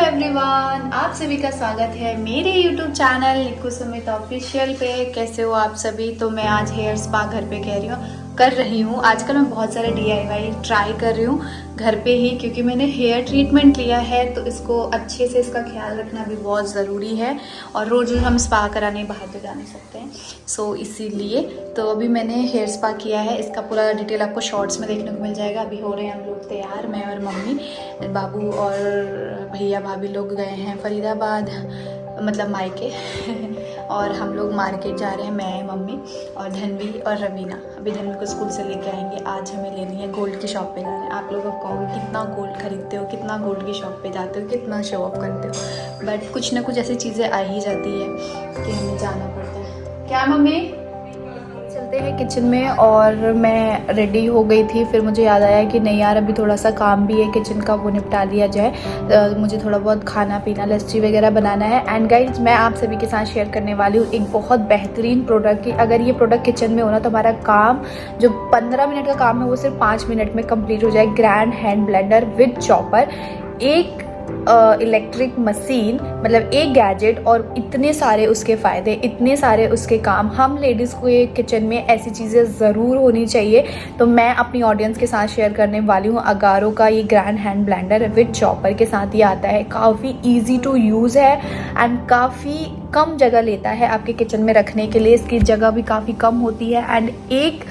Everyone, आप सभी का स्वागत है मेरे YouTube चैनल निक्कू सुमित ऑफिशियल पे। कैसे हो आप सभी। तो मैं आज हेयर स्पा घर पे कर रही हूँ। आजकल मैं बहुत सारे DIY ट्राई कर रही हूँ घर पे ही, क्योंकि मैंने हेयर ट्रीटमेंट लिया है तो इसको अच्छे से इसका ख्याल रखना भी बहुत ज़रूरी है। और रोज़ हम स्पा कराने बाहर तो जा नहीं सकते हैं, सो इसीलिए तो अभी मैंने हेयर स्पा किया है। इसका पूरा डिटेल आपको शॉर्ट्स में देखने को मिल जाएगा। अभी हो रहे हैं हम लोग तैयार, मैं और मम्मी, बाबू और भैया भाभी लोग गए हैं फरीदाबाद, मतलब मायके और हम लोग मार्केट जा रहे हैं, मैं मम्मी और धनवी और रवीना। अभी धनवी को स्कूल से लेके आएंगे। आज हमें लेनी है गोल्ड की शॉप पे जाना है। आप लोग अब कहोगे कितना गोल्ड खरीदते हो, कितना गोल्ड की शॉप पे जाते हो, कितना शो ऑफ करते हो, बट कुछ ना कुछ ऐसी चीज़ें आ ही जाती है कि हमें जाना पड़ता है। क्या मम्मी, चलते हैं किचन में। और मैं रेडी हो गई थी, फिर मुझे याद आया कि नहीं यार, अभी थोड़ा सा काम भी है किचन का, वो निपटा लिया जाए। मुझे थोड़ा बहुत खाना पीना, लस्सी वगैरह बनाना है। एंड गाइज, मैं आप सभी के साथ शेयर करने वाली हूँ एक बहुत बेहतरीन प्रोडक्ट की। अगर ये प्रोडक्ट किचन में हो ना तो हमारा काम जो 15 मिनट का काम है वो सिर्फ 5 मिनट में कंप्लीट हो जाए। Grand hand blender with chopper, एक इलेक्ट्रिक मशीन, मतलब एक गैजेट और इतने सारे उसके फ़ायदे, इतने सारे उसके काम। हम लेडीज़ को ये किचन में ऐसी चीज़ें ज़रूर होनी चाहिए। तो मैं अपनी ऑडियंस के साथ शेयर करने वाली हूँ अगारो का ये grand hand blender with chopper के साथ ये आता है। काफ़ी ईजी टू यूज़ है एंड काफ़ी कम जगह लेता है आपके किचन में रखने के लिए। इसकी जगह भी काफ़ी कम होती है। एंड एक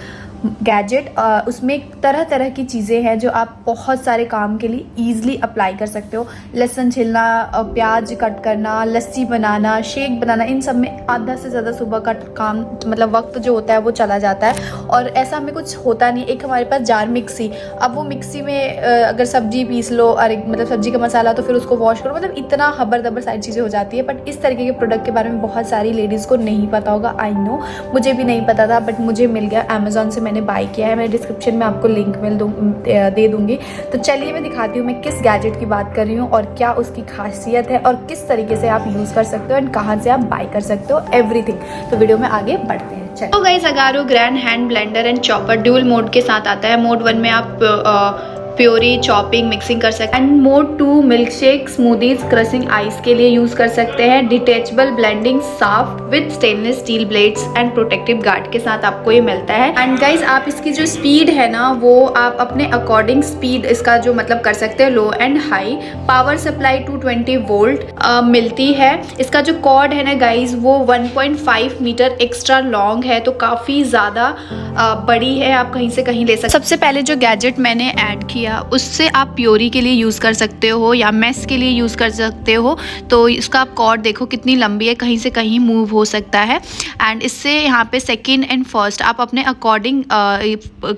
गैजेट, उसमें तरह तरह की चीज़ें हैं जो आप बहुत सारे काम के लिए ईजिली अप्लाई कर सकते हो। लहसुन छिलना, प्याज कट करना, लस्सी बनाना, शेक बनाना, इन सब में आधा से ज़्यादा सुबह का काम, मतलब वक्त जो होता है वो चला जाता है। और ऐसा हमें कुछ होता नहीं। एक हमारे पास जार मिक्सी, अब वो मिक्सी में अगर सब्जी पीस लो और मतलब सब्जी का मसाला, तो फिर उसको वॉश करो, मतलब इतना हबर दबर सारी चीज़ें हो जाती है। बट इस तरीके के प्रोडक्ट के बारे में बहुत सारी लेडीज़ को नहीं पता होगा। आई नो, मुझे भी नहीं पता था, बट मुझे मिल गया अमेज़ॉन से, मैंने बाय किया है। मैं डिस्क्रिप्शन में आपको लिंक दे दूंगी। तो चलिए मैं दिखाती हूँ मैं किस गैजेट की बात कर रही हूँ और क्या उसकी खासियत है और किस तरीके से आप यूज़ कर सकते हो एंड कहाँ से आप बाय कर सकते हो, एवरीथिंग। तो वीडियो में आगे बढ़ते हैं। तो guys, Agaro grand hand blender and chopper dual mode के साथ आता है। मोड 1 में आप प्योरी, चॉपिंग, मिक्सिंग कर सकते हैं। And mode 2 milk shake, smoothies, crushing ice के लिए यूज कर सकते हैं। डिटेचेबल ब्लेंडिंग साफ with stainless steel blades and protective guard के साथ आपको ये मिलता है। एंड गाइज, आप इसकी जो स्पीड है ना, वो आप अपने अकॉर्डिंग स्पीड इसका जो मतलब कर सकते हो, low and high. Power supply 220 volt मिलती है। इसका जो कॉर्ड है ना गाइज, वो 1.5 मीटर एक्स्ट्रा लॉन्ग है, तो काफ़ी ज़्यादा बड़ी है, आप कहीं से कहीं ले सकते। सबसे पहले जो गैजेट मैंने ऐड किया उससे आप प्योरी के लिए यूज़ कर सकते हो या मेस के लिए यूज़ कर सकते हो। तो इसका आप कॉर्ड देखो कितनी लंबी है, कहीं से कहीं मूव हो सकता है। एंड इससे यहाँ पे सेकंड एंड फर्स्ट आप अपने अकॉर्डिंग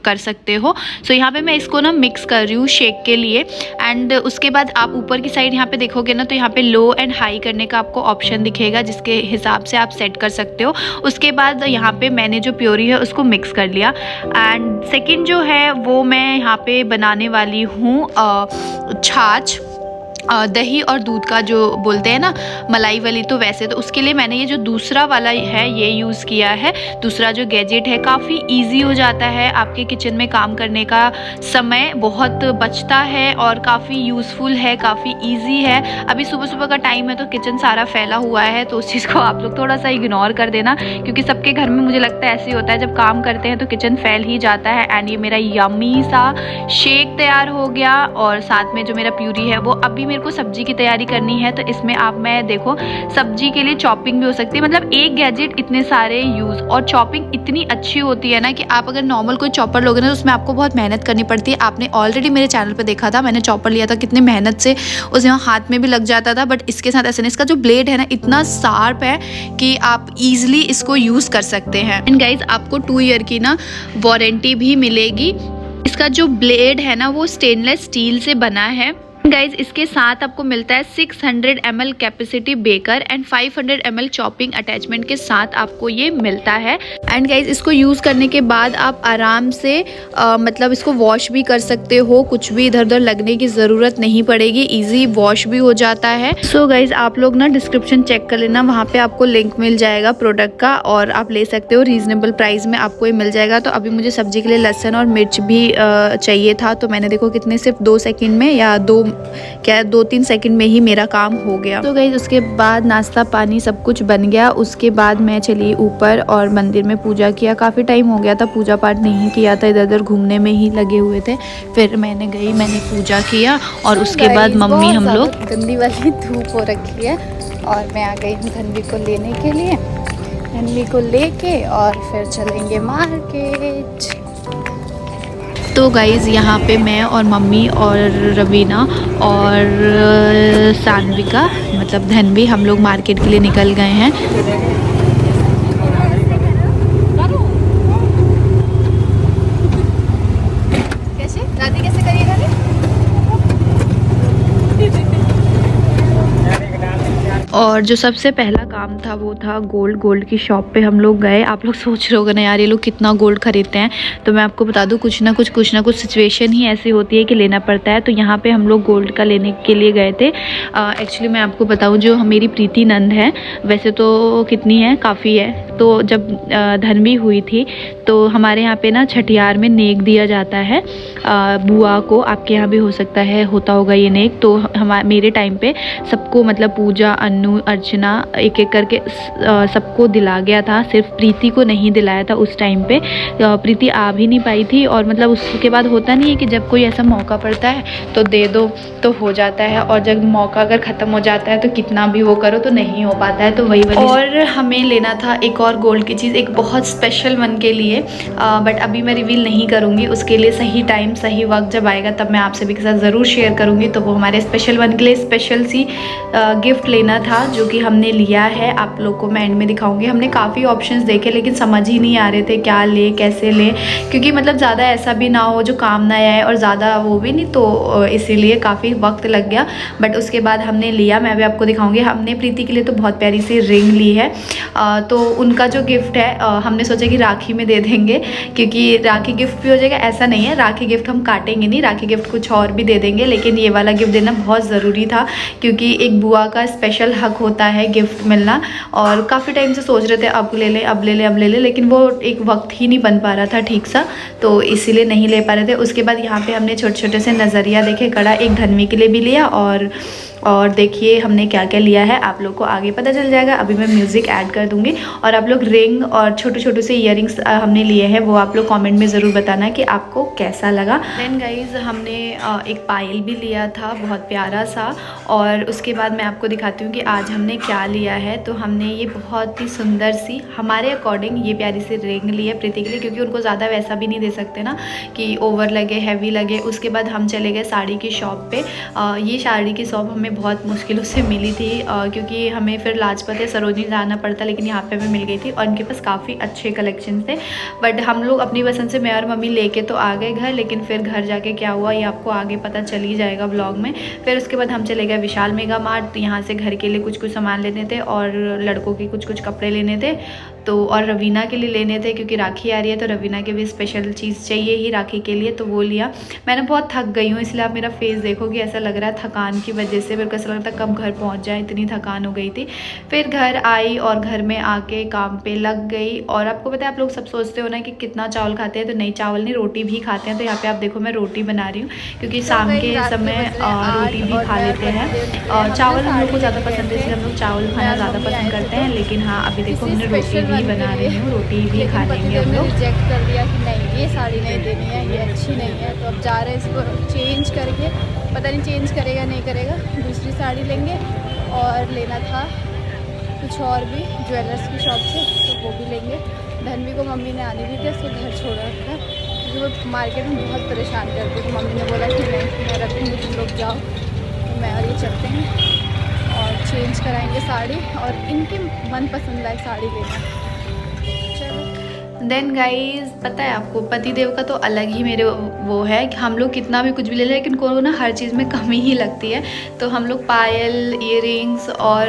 कर सकते हो। सो यहाँ पे मैं इसको ना मिक्स कर रही हूँ शेक के लिए। एंड उसके बाद आप ऊपर की साइड यहाँ पे देखोगे ना, तो यहाँ पे लो एंड हाई करने का आपको ऑप्शन दिखेगा, जिसके हिसाब से आप सेट कर सकते हो। उसके बाद यहाँ पे मैंने जो प्योरी है उसको मिक्स कर लिया। एंड सेकेंड जो है वो मैं यहाँ पे बनाने वाली हूँ छाछ, दही और दूध का जो बोलते हैं ना, मलाई वाली। तो वैसे तो उसके लिए मैंने ये जो दूसरा वाला है ये यूज़ किया है। दूसरा जो गैजेट है, काफ़ी इजी हो जाता है, आपके किचन में काम करने का समय बहुत बचता है और काफ़ी यूज़फुल है, काफ़ी इजी है। अभी सुबह सुबह का टाइम है तो किचन सारा फैला हुआ है, तो उस चीज़ को आप लोग थोड़ा सा इग्नोर कर देना, क्योंकि सबके घर में मुझे लगता है ऐसे ही होता है, जब काम करते हैं तो किचन फैल ही जाता है। एंड ये मेरा यम्मी सा शेक तैयार हो गया। और साथ में जो मेरा प्यूरी है वो, अभी मेरे को सब्जी की तैयारी करनी है, तो इसमें आप मैं देखो सब्जी के लिए चॉपिंग भी हो सकती है। मतलब एक गैजेट इतने सारे यूज, और चॉपिंग इतनी अच्छी होती है ना कि आप अगर नॉर्मल कोई चॉपर लोगे ना तो उसमें आपको बहुत मेहनत करनी पड़ती है। आपने ऑलरेडी मेरे चैनल पे देखा था, मैंने चॉपर लिया था, कितनी मेहनत से उसे हाथ में भी लग जाता था। बट इसके साथ ऐसे नहीं, इसका जो ब्लेड है ना इतना शार्प है कि आप इजिली इसको यूज कर सकते हैं। एंड गाइज, आपको 2 ईयर की ना वारंटी भी मिलेगी। इसका जो ब्लेड है ना वो स्टेनलेस स्टील से बना है। गाइज, इसके साथ आपको मिलता है 600 ml capacity baker and 500 ml chopping attachment के साथ आपको ये मिलता है। एंड गाइज, इसको यूज़ करने के बाद आप आराम से मतलब इसको वॉश भी कर सकते हो, कुछ भी इधर उधर लगने की ज़रूरत नहीं पड़ेगी, इजी वॉश भी हो जाता है। सो गाइज, आप लोग ना डिस्क्रिप्शन चेक कर लेना, वहाँ पे आपको लिंक मिल जाएगा प्रोडक्ट का और आप ले सकते हो। रीजनेबल प्राइस में आपको ये मिल जाएगा। तो अभी मुझे सब्जी के लिए लहसुन और मिर्च भी चाहिए था, तो मैंने देखो कितने सिर्फ 2 सेकेंड में या 2 क्या 2-3 सेकंड में ही मेरा काम हो गया। तो गाइस उसके बाद नाश्ता पानी सब कुछ बन गया। उसके बाद मैं चली ऊपर और मंदिर में पूजा किया। काफ़ी टाइम हो गया था पूजा पाठ नहीं किया था, इधर उधर घूमने में ही लगे हुए थे। फिर मैंने पूजा किया और उसके बाद मम्मी हम लोग, गंदी वाली धूप हो रखी है और मैं आ गई हूँ धनवी को लेने के लिए। धनवी को लेके और फिर चलेंगे मार्केट। तो गाइज़ यहाँ पे मैं और मम्मी और रवीना और सान्विका मतलब धनवी हम लोग मार्केट के लिए निकल गए हैं। कैसे दादी कैसे करिएगा? और जो सबसे पहला काम था वो था गोल्ड की शॉप पे हम लोग गए। आप लोग सोच रहे होगे ना यार ये लोग कितना गोल्ड खरीदते हैं, तो मैं आपको बता दूं कुछ ना कुछ सिचुएशन ही ऐसी होती है कि लेना पड़ता है। तो यहाँ पे हम लोग गोल्ड का लेने के लिए गए थे। एक्चुअली मैं आपको बताऊं जो मेरी प्रीति नंद है, वैसे तो कितनी है, काफ़ी है। तो जब धनवी हुई थी तो हमारे यहाँ पे ना छठियार में नेक दिया जाता है बुआ को। आपके यहाँ भी हो सकता है होता होगा ये नेक। तो मेरे टाइम पे सबको मतलब पूजा अन्नू अर्चना एक एक करके सबको दिला गया था, सिर्फ प्रीति को नहीं दिलाया था उस टाइम पे। प्रीति आ भी नहीं पाई थी और मतलब उसके बाद होता नहीं है कि जब कोई ऐसा मौका पड़ता है तो दे दो तो हो जाता है, और जब मौका अगर ख़त्म हो जाता है तो कितना भी वो करो तो नहीं हो पाता है। तो वही वाली और हमें लेना था एक और गोल्ड की चीज़, एक बहुत स्पेशल वन के लिए, बट अभी मैं रिवील नहीं करूँगी। उसके लिए सही टाइम सही वक्त जब आएगा तब मैं आप सभी के साथ ज़रूर शेयर करूँगी। तो वो हमारे स्पेशल वन के लिए स्पेशल सी गिफ्ट लेना था जो कि हमने लिया है। आप लोग को मैं एंड में दिखाऊंगी। हमने काफ़ी ऑप्शंस देखे लेकिन समझ ही नहीं आ रहे थे क्या ले कैसे ले, क्योंकि मतलब ज़्यादा ऐसा भी ना हो जो काम ना आए और ज़्यादा वो भी नहीं, तो इसीलिए काफ़ी वक्त लग गया। बट उसके बाद हमने लिया, मैं भी आपको दिखाऊंगी। हमने प्रीति के लिए तो बहुत प्यारी सी रिंग ली है। तो उनका जो गिफ्ट है हमने सोचा कि राखी में दे देंगे, क्योंकि राखी गिफ्ट भी हो जाएगा। ऐसा नहीं है राखी गिफ्ट हम काटेंगे नहीं, राखी गिफ्ट कुछ और भी दे देंगे, लेकिन ये वाला गिफ्ट देना बहुत ज़रूरी था क्योंकि एक बुआ का स्पेशल हक होता है गिफ्ट मिलना। और काफ़ी टाइम से सोच रहे थे अब ले लें अब ले लें अब ले लें, लेकिन वो एक वक्त ही नहीं बन पा रहा था ठीक सा, तो इसीलिए नहीं ले पा रहे थे। उसके बाद यहाँ पे हमने छोटे छोटे से नज़रिया देखे, कड़ा एक धनवी के लिए भी लिया और देखिए हमने क्या क्या लिया है आप लोग को आगे पता चल जाएगा। अभी मैं म्यूज़िक ऐड कर दूँगी और आप लोग रिंग और छोटे छोटे से इयररिंग्स हमने लिए हैं, वो आप लोग कमेंट में ज़रूर बताना कि आपको कैसा लगा। देन गाइज़ हमने एक पायल भी लिया था बहुत प्यारा सा, और उसके बाद मैं आपको दिखाती हूँ कि आज हमने क्या लिया है। तो हमने ये बहुत ही सुंदर सी हमारे अकॉर्डिंग ये प्यारी सी रिंग ली है प्रीति के लिए, क्योंकि उनको ज़्यादा वैसा भी नहीं दे सकते ना कि ओवर लगे हैवी लगे। उसके बाद हम चले गए साड़ी की शॉप पे। ये साड़ी की शॉप हमें बहुत मुश्किलों से मिली थी क्योंकि हमें फिर लाजपत या सरोजनी जाना पड़ता, लेकिन यहाँ पे हमें मिल गई थी और इनके पास काफ़ी अच्छे कलेक्शन थे। बट हम लोग अपनी पसंद से मैं और मम्मी लेके तो आ गए घर, लेकिन फिर घर जाके क्या हुआ ये आपको आगे पता चल ही जाएगा ब्लॉग में। फिर उसके बाद हम चले गए विशाल मेगा मार्ट, यहाँ से घर के लिए कुछ कुछ सामान लेने थे और लड़कों के कुछ कुछ कपड़े लेने थे, तो और रवीना के लिए लेने थे क्योंकि राखी आ रही है तो रवीना के भी स्पेशल चीज़ चाहिए ही राखी के लिए, तो वो लिया। मैंने बहुत थक गई हूँ इसलिए आप मेरा फेस देखोगे ऐसा लग रहा है थकान की वजह से, मेरे को ऐसा लगता है कब घर पहुँच जाए, इतनी थकान हो गई थी। फिर घर आई और घर में आके काम पे लग गई। और आपको पता है आप लोग सब सोचते हो ना कि कितना चावल खाते हैं, तो नहीं चावल नहीं रोटी भी खाते हैं। तो यहाँ पे आप देखो मैं रोटी बना रही हूँ क्योंकि शाम के समय रोटी भी खा लेते हैं। चावल हम लोग को ज़्यादा पसंद है इसलिए हम लोग चावल खाना ज़्यादा पसंद करते हैं, लेकिन हाँ अभी देखो हमने रोटी भी बना रही हूँ, रोटी भी खा लेंगे हम लोग। रिजेक्ट कर दिया कि नहीं ये साड़ी नहीं देनी है, ये अच्छी नहीं है, तो अब जा रहे हैं इसको चेंज करके, पता नहीं चेंज करेगा नहीं करेगा, दूसरी साड़ी लेंगे। और लेना था कुछ और भी ज्वेलर्स की शॉप से, तो वो भी लेंगे। धनवी को मम्मी ने आने दी थी, उसको घर छोड़ रखा क्योंकि वो मार्केट में बहुत परेशान करती, तो मम्मी ने बोला कि नहीं मैं रखूँगी तुम लोग जाओ। तो मैं और ये चलते हैं और चेंज कराएंगे साड़ी और इनकी मनपसंद लायक साड़ी लेना। देन गाइज पता है आपको पति देव का तो अलग ही मेरे वो है कि हम लोग कितना भी कुछ भी ले लें लेकिन को ना हर चीज़ में कमी ही लगती है। तो हम लोग पायल इयररिंग्स और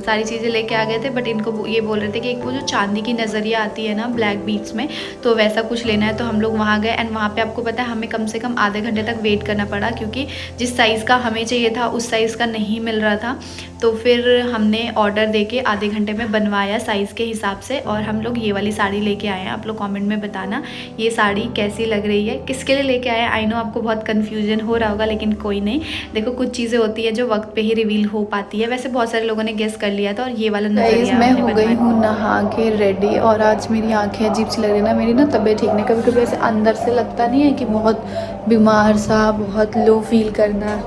सारी चीज़ें लेके आ गए थे, बट इनको ये बोल रहे थे कि एक वो जो चांदी की नज़रिया आती है ना ब्लैक बीड्स में, तो वैसा कुछ लेना है। तो हम लोग वहाँ गए एंड वहाँ पे आपको पता है हमें कम से कम आधे घंटे तक वेट करना पड़ा क्योंकि जिस साइज़ का हमें चाहिए था उस साइज़ का नहीं मिल रहा था। तो फिर हमने ऑर्डर दे के आधे घंटे में बनवाया साइज़ के हिसाब से, और हम लोग ये वाली साड़ी लेके आए हैं, आप लोग कमेंट में बताना ये साड़ी कैसी लग रही है, किसके लिए लेके आए हैं। आई नो आपको बहुत कन्फ्यूजन हो रहा होगा, लेकिन कोई नहीं, देखो कुछ चीज़ें होती है जो वक्त पे ही रिवील हो पाती है। वैसे बहुत सारे लोगों ने गेस कर लिया था और ये वाला नजरिया मैं हो गई हूँ नहा के रेडी, और आज मेरी आंखें अजीब सी लग रही है ना, मेरी ना तबीयत ठीक नहीं, कभी कभी ऐसे अंदर से लगता नहीं है कि बहुत बीमार सा, बहुत लो फील करना।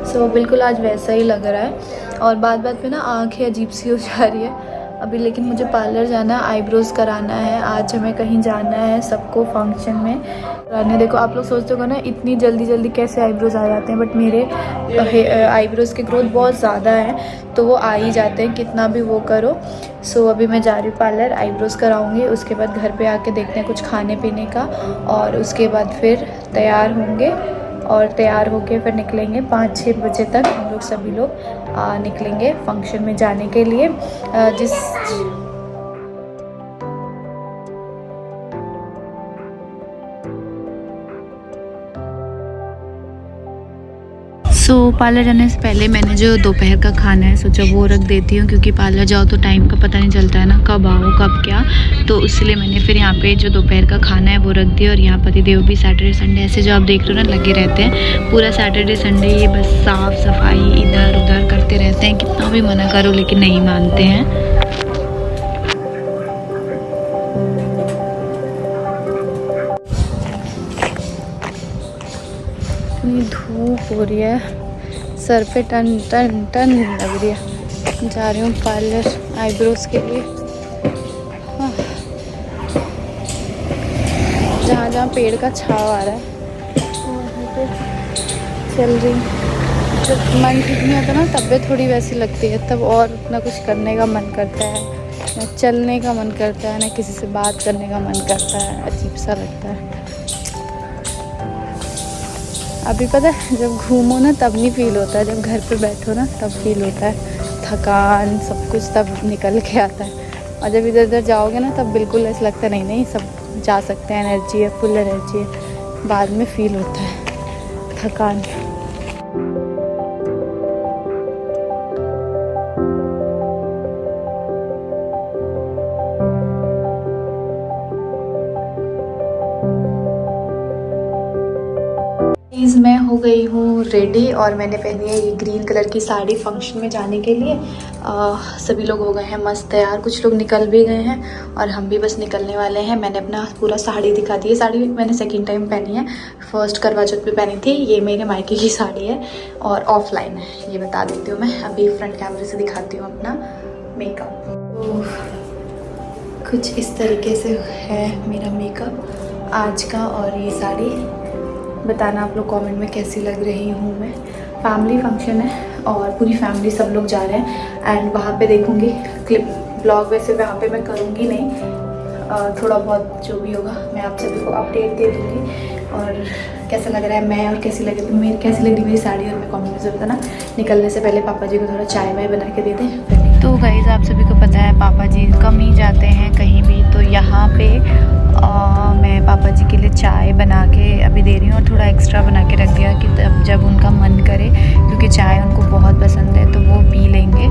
सो बिल्कुल आज वैसा ही लग रहा है, और बात बात पे ना आंखें अजीब सी हो जा रही है अभी। लेकिन मुझे पार्लर जाना है, आईब्रोज़ कराना है, आज हमें कहीं जाना है सबको फंक्शन में कराने। देखो आप लोग सोचते हो ना इतनी जल्दी जल्दी कैसे आईब्रोज़ आ जाते हैं, बट मेरे आईब्रोज़ की ग्रोथ बहुत ज़्यादा है तो वो आ ही जाते हैं कितना भी वो करो। सो अभी मैं जा रही हूँ पार्लर, आईब्रोज़ कराऊँगी, उसके बाद घर पर आके देखते हैं कुछ खाने पीने का, और उसके बाद फिर तैयार होंगे और तैयार होके फिर निकलेंगे 5-6 बजे तक हम लोग सभी लोग निकलेंगे फंक्शन में जाने के लिए। जिस पार्लर जाने से पहले मैंने जो दोपहर का खाना है सोचा वो रख देती हूँ, क्योंकि पार्लर जाओ तो टाइम का पता नहीं चलता है ना, कब आओ कब क्या, तो इसलिए मैंने फिर यहाँ पे जो दोपहर का खाना है वो रख दिया। और यहाँ पति देव भी सैटरडे संडे ऐसे जो आप देख रहे हो ना लगे रहते हैं, पूरा सैटरडे संडे ये बस साफ़ सफाई इधर उधर करते रहते हैं, कितना भी मना करो लेकिन नहीं मानते हैं। इतनी धूप हो रही है, सर पे टन टन टन लग रही है। जा रही हूँ पार्लर आईब्रोज़ के लिए। जहाँ जहाँ पेड़ का छाव आ रहा है वहाँ पे चल रही। जब मन ठीक नहीं होता ना तबीयत थोड़ी वैसी लगती है, तब और ना कुछ करने का मन करता है, ना चलने का मन करता है, ना किसी से बात करने का मन करता है, अजीब सा लगता है। अभी पता है जब घूमो ना तब नहीं फील होता है, जब घर पे बैठो ना तब फील होता है, थकान सब कुछ तब निकल के आता है। और जब इधर उधर जाओगे ना तब बिल्कुल ऐसा लगता नहीं नहीं सब जा सकते हैं, एनर्जी है, फुल एनर्जी है, बाद में फील होता है थकान। मैं हो गई हूँ रेडी, और मैंने पहनी है ये ग्रीन कलर की साड़ी फंक्शन में जाने के लिए। सभी लोग हो गए हैं मस्त तैयार, कुछ लोग निकल भी गए हैं और हम भी बस निकलने वाले हैं। मैंने अपना पूरा साड़ी दिखा दी है, साड़ी मैंने सेकंड टाइम पहनी है, फर्स्ट करवा चौथ पे पहनी थी। ये मेरे मायके की साड़ी है और ऑफलाइन है, ये बता देती हूँ मैं। अभी फ्रंट कैमरे से दिखाती हूँ अपना मेकअप। कुछ इस तरीके से है मेरा मेकअप आज का, और ये साड़ी बताना आप लोग कमेंट में कैसी लग रही हूँ मैं। फैमिली फंक्शन है और पूरी फैमिली सब लोग जा रहे हैं, एंड वहाँ पे देखूँगी क्लिप ब्लॉग, वैसे वहाँ पे मैं करूँगी नहीं, थोड़ा बहुत जो भी होगा मैं आप सभी को अपडेट दे दूँगी। और कैसा लग रहा है मैं, और कैसी लग रही मेरी साड़ी, और मैं कमेंट में ज़रूर बताना। निकलने से पहले पापा जी को थोड़ा चाय वाय बना के दे दें। तो गाइस आप सभी को पता है पापा जी कम ही जाते हैं कहीं भी, तो यहाँ पे मैं पापा जी के लिए चाय बना के अभी दे रही हूँ, और थोड़ा एक्स्ट्रा बना के रख दिया कि तब जब उनका मन करे, क्योंकि चाय उनको बहुत पसंद है, तो वो पी लेंगे।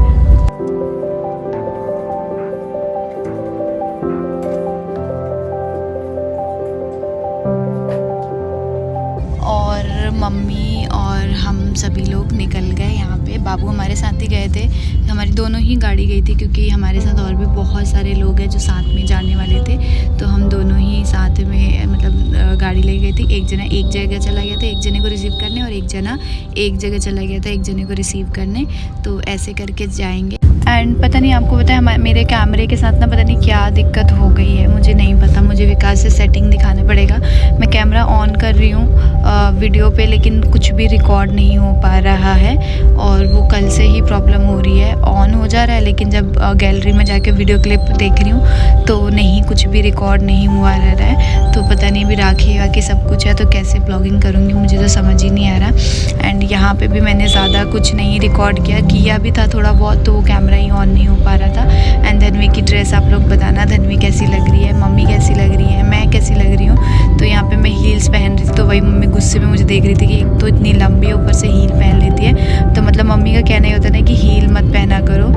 और मम्मी और हम सभी लोग निकल गए यहाँ पे। बाबू हमारे साथ ही गए थे, हमारी दोनों ही गाड़ी गई थी, क्योंकि हमारे साथ और भी बहुत सारे लोग हैं जो साथ में जाने वाले थे, तो हम दोनों ही साथ में मतलब गाड़ी ले गई थी। एक जना एक जगह चला गया था एक जने को रिसीव करने, और एक जना एक जगह चला गया था एक जने को रिसीव करने, तो ऐसे करके जाएंगे। एंड पता नहीं आपको पता है मेरे कैमरे के साथ ना पता नहीं क्या दिक्कत हो गई है, मुझे नहीं पता, मुझे विकास से सेटिंग दिखाना पड़ेगा। मैं कैमरा ऑन कर रही हूँ वीडियो पे, लेकिन कुछ भी रिकॉर्ड नहीं हो पा रहा है, और वो कल से ही प्रॉब्लम हो रही है। ऑन हो जा रहा है लेकिन जब गैलरी में जाके वीडियो क्लिप देख रही हूँ तो नहीं, कुछ भी रिकॉर्ड नहीं हुआ रह रहा है। तो पता नहीं, भी राखी वाखी सब कुछ है, तो कैसे ब्लॉगिंग करूँगी मुझे तो समझ ही नहीं आ रहा। एंड यहाँ पे भी मैंने ज़्यादा कुछ नहीं रिकॉर्ड किया भी था थोड़ा बहुत, तो वो कैमरा ही ऑन नहीं हो पा रहा था। एंड धनवी की ड्रेस आप लोग बताना धनवी कैसी लग रही है, मम्मी कैसी लग रही है, मैं कैसी लग रही हूँ। तो यहाँ पे मैं हील्स पहन रही थी, तो वही मम्मी गुस्से में मुझे देख रही थी कि एक तो इतनी लंबी ऊपर से हील पहन लेती है, तो मतलब मम्मी का कहना ही होता है ना कि हील मत पहना करो।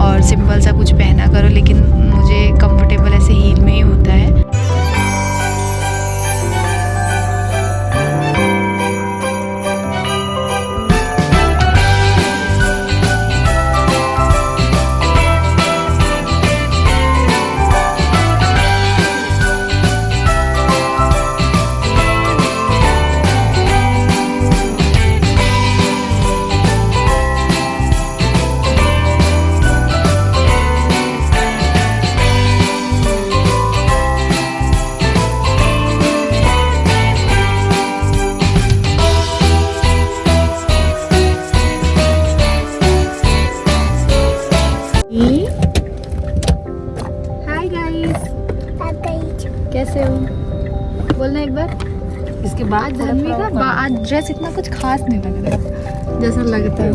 और सिंपल सा कुछ पहना करो, लेकिन मुझे कंफर्टेबल ऐसे हील में ही होता है। हाय गाइस, कैसे हो? बोलना एक बार। इसके बाद जानवी का आज ड्रेस इतना कुछ खास नहीं लग रहा जैसा लगता है।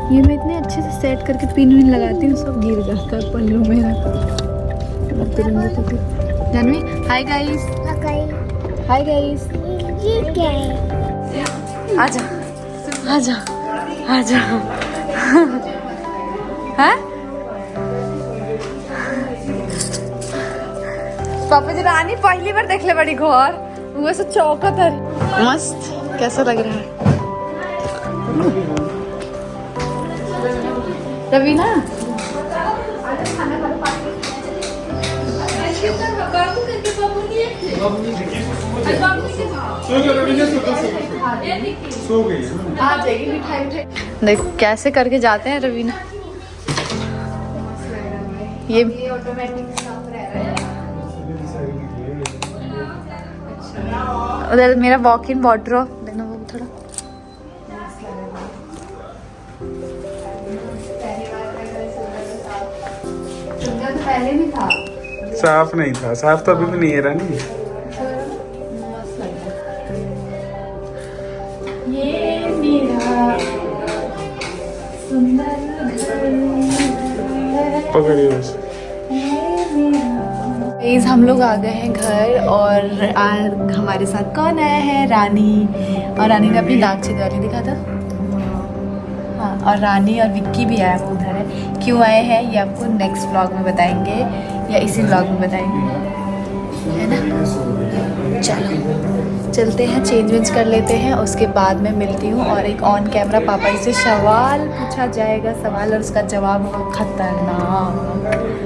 ये मैं इतने अच्छे से सेट करके पिन विन लगाती हूँ, सब गिर जाता है पल्लू मेरा। Janvi hi guys. Hi guys, आजा आजा आजा। हाँ पापा जी रानी पहली बार देख ले बड़ी घर, वो से चौकत है। मस्त, कैसा लग रहा है रवीना? सो गई आ जाएगी मिठाई। देख कैसे करके जाते हैं रवीना। ये ऑटोमेटिक साफ रह रहा है। उधर मेरा वॉक इन वार्डरोब देखना, वो थोड़ा पहले भी था, साफ नहीं था। साफ तो अभी भी नहीं है रानी। ये मेरा सुंदर घर पकड़िए बस। प्लीज हम लोग आ गए हैं घर, और हमारे साथ कौन आया है? रानी। और रानी ने अपनी नाक छिद वाली दिखा था। हाँ, और रानी और विक्की भी आया, वो उधर है। क्यों आए हैं ये आपको नेक्स्ट व्लॉग में बताएंगे, या इसी व्लॉग में बताएंगे, है ना? चलो चलते हैं, चेंज वेंज कर लेते हैं, उसके बाद मैं मिलती हूँ। और एक ऑन कैमरा पापा जी से सवाल पूछा जाएगा, सवाल और उसका जवाब होगा खतरनाक।